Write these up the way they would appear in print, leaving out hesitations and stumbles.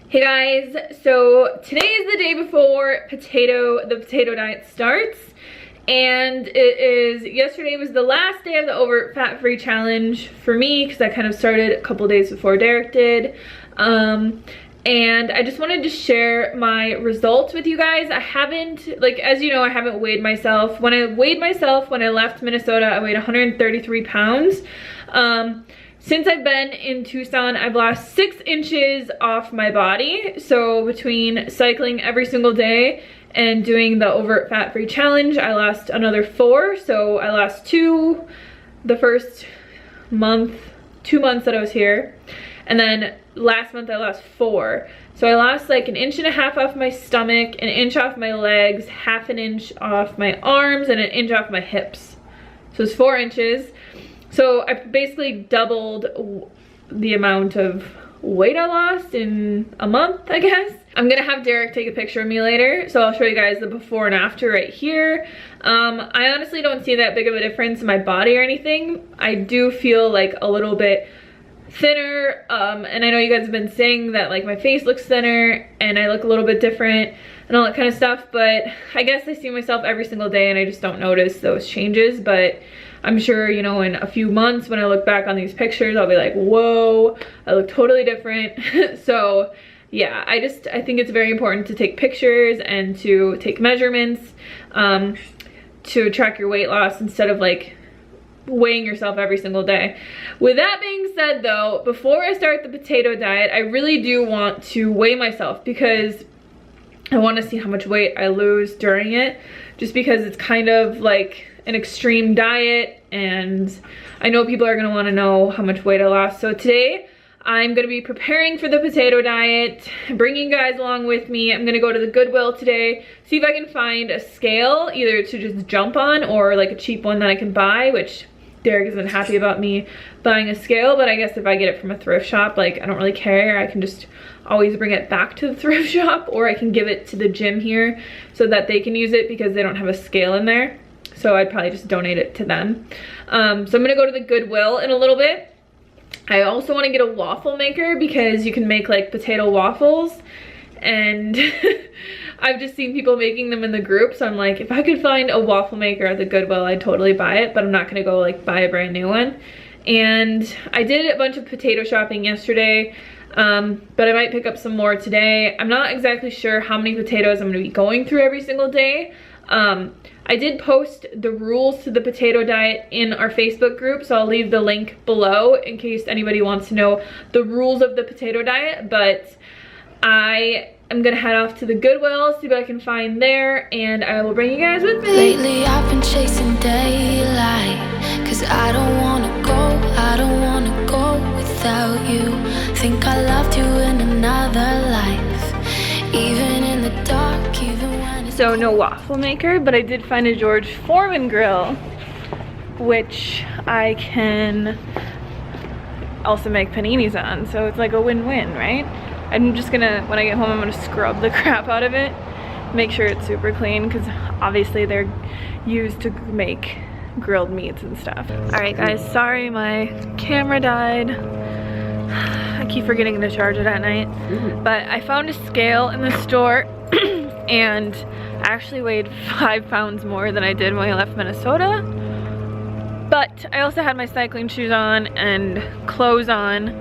Hey guys, so today is the day before the potato diet starts, and yesterday was the last day of the Overt fat-free challenge for me because I kind of started a couple days before Derek did. And I just wanted to share my results with you guys. I haven't, like, as you know, I haven't weighed myself. When I weighed myself when I left Minnesota, I weighed 133 pounds. Since I've been in Tucson, I've lost 6 inches off my body. So between cycling every single day and doing the Overt fat-free challenge, I lost another 4. So I lost 2 the first month, 2 months that I was here. And then last month I lost 4. So I lost like 1.5 inches off my stomach, 1 inch off my legs, 1/2 inch off my arms, and 1 inch off my hips. So it's 4 inches. So I basically doubled the amount of weight I lost in a month, I guess. I'm gonna have Derek take a picture of me later, so I'll show you guys the before and after right here. I honestly don't see that big of a difference in my body or anything. I do feel like a little bit thinner, and I know you guys have been saying that like my face looks thinner and I look a little bit different and all that kind of stuff, but I guess I see myself every single day and I just don't notice those changes. But I'm sure, you know, in a few months when I look back on these pictures, I'll be like, whoa, I look totally different. So yeah, I think it's very important to take pictures and to take measurements to track your weight loss instead of like weighing yourself every single day. With that being said though, before I start the potato diet, I really do want to weigh myself because I want to see how much weight I lose during it, just because it's kind of like an extreme diet and I know people are going to want to know how much weight I lost. So today I'm going to be preparing for the potato diet, bringing you guys along with me. I'm going to go to the Goodwill today, see if I can find a scale either to just jump on or like a cheap one that I can buy, which Derek isn't happy about me buying a scale, but I guess if I get it from a thrift shop, like I don't really care. I can just always bring it back to the thrift shop, or I can give it to the gym here so that they can use it because they don't have a scale in there. So I'd probably just donate it to them. So I'm gonna go to the Goodwill in a little bit. I also want to get a waffle maker because you can make like potato waffles, and I've just seen people making them in the group, so I'm like, if I could find a waffle maker at the Goodwill, I'd totally buy it, but I'm not gonna go like buy a brand new one. And I did a bunch of potato shopping yesterday, but I might pick up some more today. I'm not exactly sure how many potatoes I'm gonna be going through every single day. I did post the rules to the potato diet in our Facebook group, so I'll leave the link below in case anybody wants to know the rules of the potato diet. But I am gonna head off to the Goodwill, see what I can find there, and I will bring you guys with me. Lately I've been chasing daylight, cause I don't wanna go without you. Think I loved you in another life, even in the dark, even when it's so no waffle maker, but I did find a George Foreman grill, which I can also make paninis on, so it's like a win-win, right? I'm just gonna, when I get home, I'm gonna scrub the crap out of it, make sure it's super clean, because obviously they're used to make grilled meats and stuff. Alright guys, sorry my camera died. I keep forgetting to charge it at night. But I found a scale in the store and I actually weighed 5 pounds more than I did when I left Minnesota. But I also had my cycling shoes on and clothes on,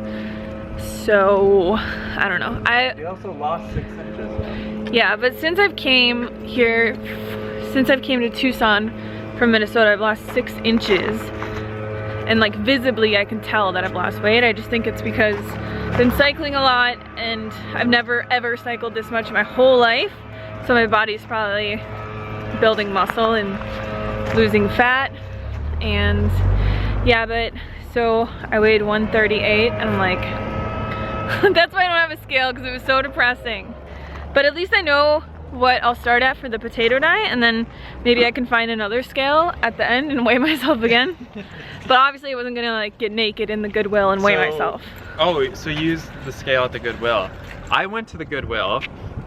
so I don't know. You also lost 6 inches. Yeah, but since I've came here, since I've came to Tucson from Minnesota, I've lost 6 inches. And like visibly I can tell that I've lost weight. I just think it's because I've been cycling a lot and I've never ever cycled this much in my whole life. So my body's probably building muscle and losing fat. And yeah, but so I weighed 138 and I'm like, that's why I don't have a scale, because it was so depressing. But at least I know what I'll start at for the potato diet, and then maybe I can find another scale at the end and weigh myself again. But obviously I wasn't gonna like get naked in the Goodwill and weigh myself. Oh, so you used the scale at the Goodwill. I went to the Goodwill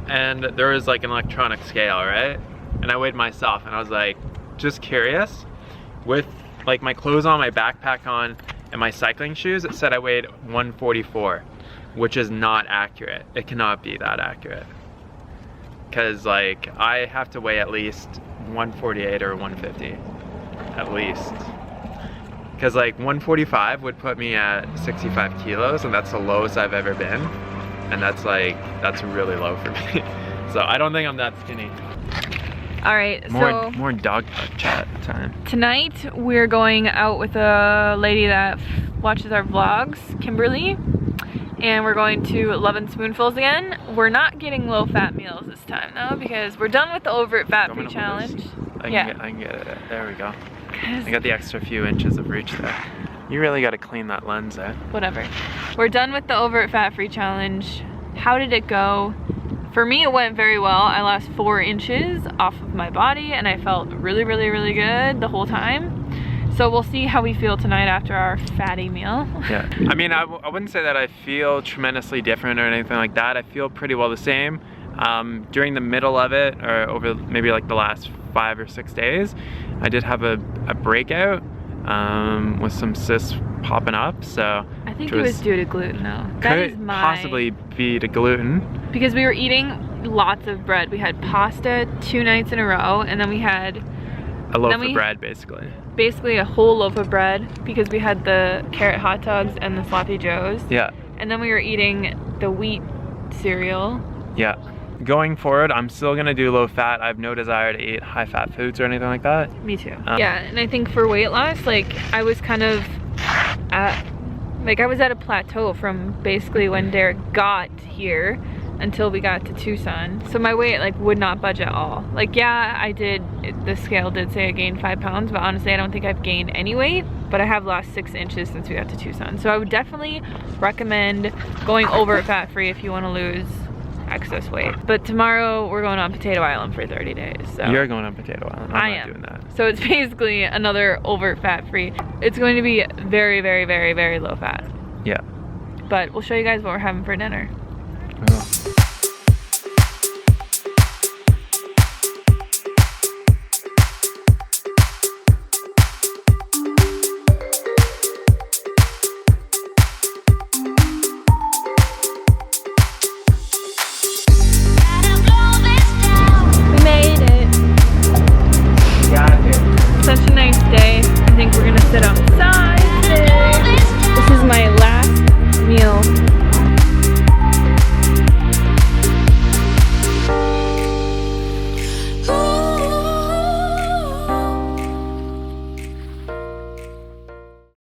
and there was like an electronic scale, right? And I weighed myself and I was like, just curious, with like my clothes on, my backpack on, and my cycling shoes, it said I weighed 144. which is not accurate. It cannot be that accurate. Because like I have to weigh at least 148 or 150, at least. Because like 145 would put me at 65 kilos, and that's the lowest I've ever been. And that's really low for me. So I don't think I'm that skinny. All right, more dog chat time. Tonight we're going out with a lady that watches our vlogs, Kimberly, and we're going to Love and Spoonfuls again. We're not getting low fat meals this time though, because we're done with the Overt fat free challenge. I can get it. There we go. I got the extra few inches of reach there. You really got to clean that lens there. Whatever. We're done with the Overt fat free challenge. How did it go? For me, it went very well. I lost 4 inches off of my body and I felt really, really, really good the whole time. So we'll see how we feel tonight after our fatty meal. Yeah, I mean, I wouldn't say that I feel tremendously different or anything like that. I feel pretty well the same. During the middle of it, or over maybe like the last 5 or 6 days, I did have a breakout with some cysts popping up. So I think it was due to gluten though. Could possibly be to gluten. Because we were eating lots of bread. We had pasta 2 nights in a row, and then we had a loaf of bread, basically. Basically a whole loaf of bread, because we had the carrot hot dogs and the sloppy joes. Yeah. And then we were eating the wheat cereal. Yeah. Going forward, I'm still gonna do low fat. I have no desire to eat high fat foods or anything like that. Me too. Yeah, and I think for weight loss, like I was kind of at, I was at a plateau from basically when Derek got here until we got to Tucson. So my weight like would not budge at all. Like yeah, the scale did say I gained 5 pounds, but honestly I don't think I've gained any weight, but I have lost 6 inches since we got to Tucson. So I would definitely recommend going Overt fat free if you want to lose excess weight. But tomorrow we're going on Potato Island for 30 days. So you're going on Potato Island. I'm not doing that. So it's basically another Overt fat free. It's going to be very, very, very, very low fat. Yeah. But we'll show you guys what we're having for dinner. Oh.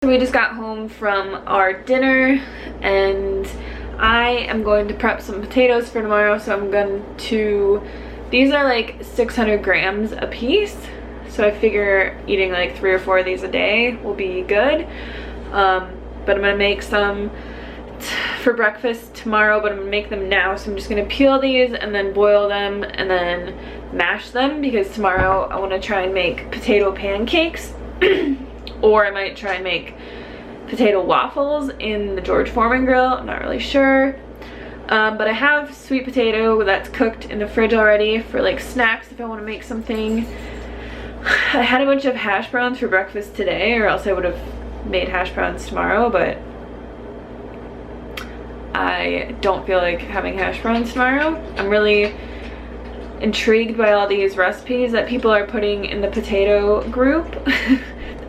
We just got home from our dinner and I am going to prep some potatoes for tomorrow. So I'm going to, these are like 600 grams a piece. So I figure eating like 3 or 4 of these a day will be good. But I'm gonna make some for breakfast tomorrow, but I'm gonna make them now. So I'm just gonna peel these and then boil them and then mash them, because tomorrow I wanna try and make potato pancakes. Or I might try and make potato waffles in the George Foreman grill. I'm not really sure. But I have sweet potato that's cooked in the fridge already for like snacks if I want to make something. I had a bunch of hash browns for breakfast today, or else I would have made hash browns tomorrow, but I don't feel like having hash browns tomorrow. I'm really intrigued by all these recipes that people are putting in the potato group.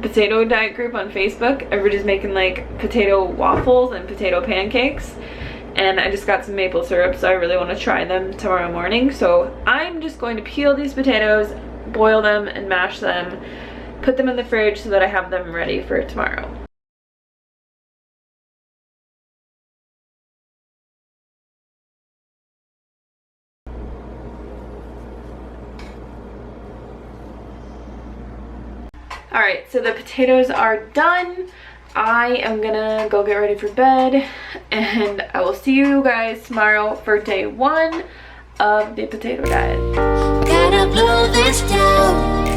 Potato diet group on Facebook. Everybody's making like potato waffles and potato pancakes, and I just got some maple syrup, so I really want to try them tomorrow morning. So I'm just going to peel these potatoes, boil them and mash them, put them in the fridge so that I have them ready for tomorrow. Alright, so the potatoes are done. I am gonna go get ready for bed, and I will see you guys tomorrow for day 1 of the potato diet. Gotta blow this down.